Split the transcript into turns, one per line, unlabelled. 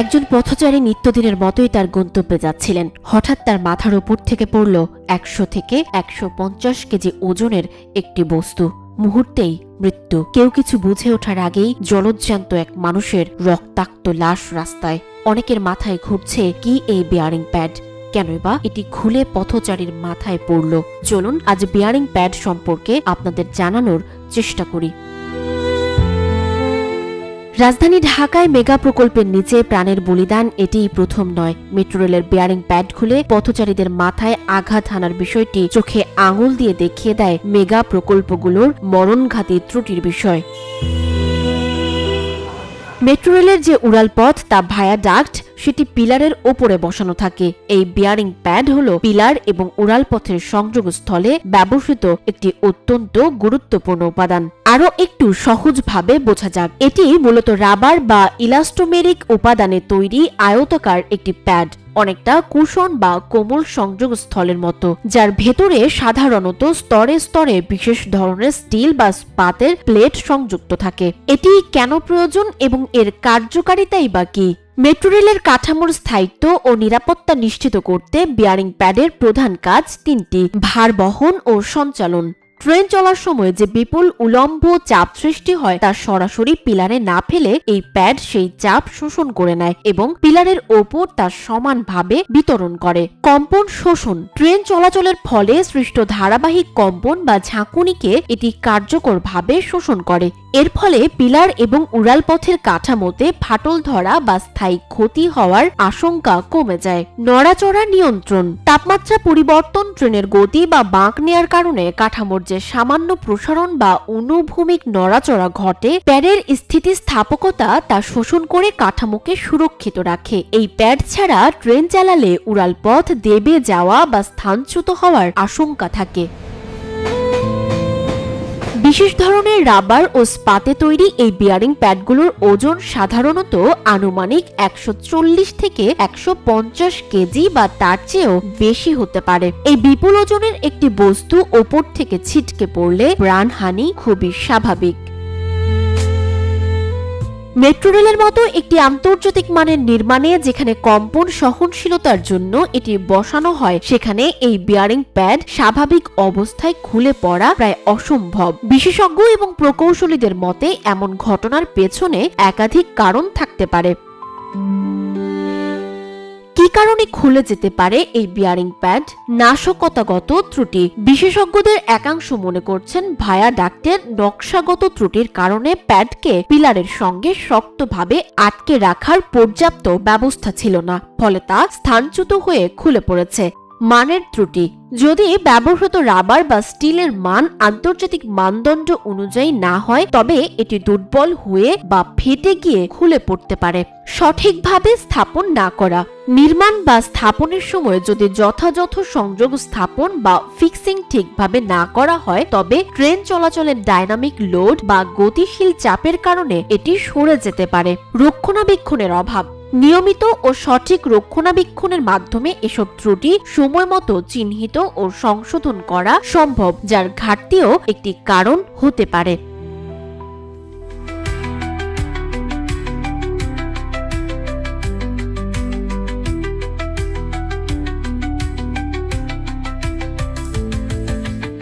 একজন পথচারী নিত্যদিনের মতোই তার গন্তব্যে যাচ্ছিলেন। হঠাৎ তার মাথার উপর থেকে পড়ল ১০০ থেকে ১৫০ কেজি ওজনের একটি বস্তু। মুহূর্তেই মৃত্যু। কেউ কিছু বুঝে ওঠার আগেই জলজ্জান্ত এক মানুষের রক্তাক্ত লাশ রাস্তায়। অনেকের মাথায় ঘুরছে, কি এই বিয়ারিং প্যাড? কেনই বা এটি খুলে পথচারীর মাথায় পড়ল? চলুন আজ বিয়ারিং প্যাড সম্পর্কে আপনাদের জানানোর চেষ্টা করি। রাজধানী ঢাকায় মেগা প্রকল্পের নিচে প্রাণের বলিদান এটিই প্রথম নয়। মেট্রো রেলের বিয়ারিং প্যাড খুলে পথচারীদের মাথায় আঘাত হানার বিষয়টি চোখে আঙুল দিয়ে দেখিয়ে দেয় মেগা প্রকল্পগুলোর মরণঘাতী ত্রুটির বিষয়। মেট্রো রেলের যে উড়ালপথ তা ভায়াডাক্ট, সেটি পিলারের ওপরে বসানো থাকে। এই বিয়ারিং প্যাড হল পিলার এবং উড়ালপথের সংযোগস্থলে ব্যবহৃত একটি অত্যন্ত গুরুত্বপূর্ণ উপাদান। আরও একটু সহজভাবে বোঝা যাক, এটি মূলত রাবার বা ইলাস্টোমেরিক উপাদানে তৈরি আয়তাকার একটি প্যাড, অনেকটা কুশন বা কোমল সংযোগস্থলের মতো, যার ভেতরে সাধারণত স্তরে স্তরে বিশেষ ধরনের স্টিল বা ইস্পাতের প্লেট সংযুক্ত থাকে। এটি কেন প্রয়োজন এবং এর কার্যকারিতাই বা কি? মেট্রো রেলের কাঠামোর স্থায়িত্ব ও নিরাপত্তা নিশ্চিত করতে বিয়ারিং প্যাডের প্রধান কাজ তিনটি: ভার বহন ও সঞ্চালন। ট্রেন চলার সময় যে বিপুল উলম্ব চাপ সৃষ্টি হয় তা সরাসরি পিলারে না ফেলে এই প্যাড সেই চাপ শোষণ করে নেয় এবং পিলারের ওপর তা সমানভাবে বিতরণ করে। কম্পন শোষণ। ট্রেন চলাচলের ফলে সৃষ্ট ধারাবাহিক কম্পন বা ঝাঁকুনিকে এটি কার্যকরভাবে শোষণ করে। এর ফলে পিলার এবং উড়ালপথের কাঠামোতে ফাটল ধরা বা স্থায়ী ক্ষতি হওয়ার আশঙ্কা কমে যায়। নড়াচড়া নিয়ন্ত্রণ। তাপমাত্রা পরিবর্তন, ট্রেনের গতি বা বাঁক নেয়ার কারণে কাঠামোর যে সামান্য প্রসারণ বা অনুভূমিক নড়াচড়া ঘটে, প্যাডের স্থিতিস্থাপকতা তা শোষণ করে কাঠামোকে সুরক্ষিত রাখে। এই প্যাড ছাড়া ট্রেন চালালে উড়ালপথ দেবে যাওয়া বা স্থানচ্যুত হওয়ার আশঙ্কা থাকে। বিশেষ ধরনের রাবার ও ইস্পাতে তৈরি এই বিয়ারিং প্যাডগুলোর ওজন সাধারণত আনুমানিক ১৪০ থেকে ১৫০ কেজি বা তার চেয়েও বেশি হতে পারে। এই বিপুল ওজনের একটি বস্তু ওপর থেকে ছিটকে পড়লে প্রাণহানি খুবই স্বাভাবিক। মেট্রো রেলের মতো একটি আন্তর্জাতিক মানের নির্মাণে যেখানে কম্পন সহনশীলতার জন্য এটি বসানো হয়, সেখানে এই বিয়ারিং প্যাড স্বাভাবিক অবস্থায় খুলে পড়া প্রায় অসম্ভব। বিশেষজ্ঞ এবং প্রকৌশলীদের মতে এমন ঘটনার পেছনে একাধিক কারণ থাকতে পারে। কি কারণে খুলে যেতে পারে এই বিয়ারিং প্যাড? নাশকতাগত ত্রুটি। বিশেষজ্ঞদের একাংশ মনে করছেন ভায়াডাক্টের নকশাগত ত্রুটির কারণে প্যাডকে পিলারের সঙ্গে শক্তভাবে আটকে রাখার পর্যাপ্ত ব্যবস্থা ছিল না, ফলে তা স্থানচ্যুত হয়ে খুলে পড়েছে। মানের ত্রুটি। যদি ব্যবহৃত রাবার বা স্টিলের মান আন্তর্জাতিক মানদণ্ড অনুযায়ী না হয়, তবে এটি দুর্বল হয়ে বা ফেটে গিয়ে খুলে পড়তে পারে। সঠিকভাবে স্থাপন না করা। নির্মাণ বা স্থাপনের সময় যদি যথাযথ সংযোগ স্থাপন বা ফিক্সিং ঠিকভাবে না করা হয়, তবে ট্রেন চলাচলের ডাইনামিক লোড বা গতিশীল চাপের কারণে এটি সরে যেতে পারে। রক্ষণাবেক্ষণের অভাব। নিয়মিত ও সঠিক রক্ষণাবেক্ষণের মাধ্যমে এসব ত্রুটি সময়মতো চিহ্নিত ও সংশোধন করা সম্ভব, যার ঘাটতিও একটি কারণ হতে পারে।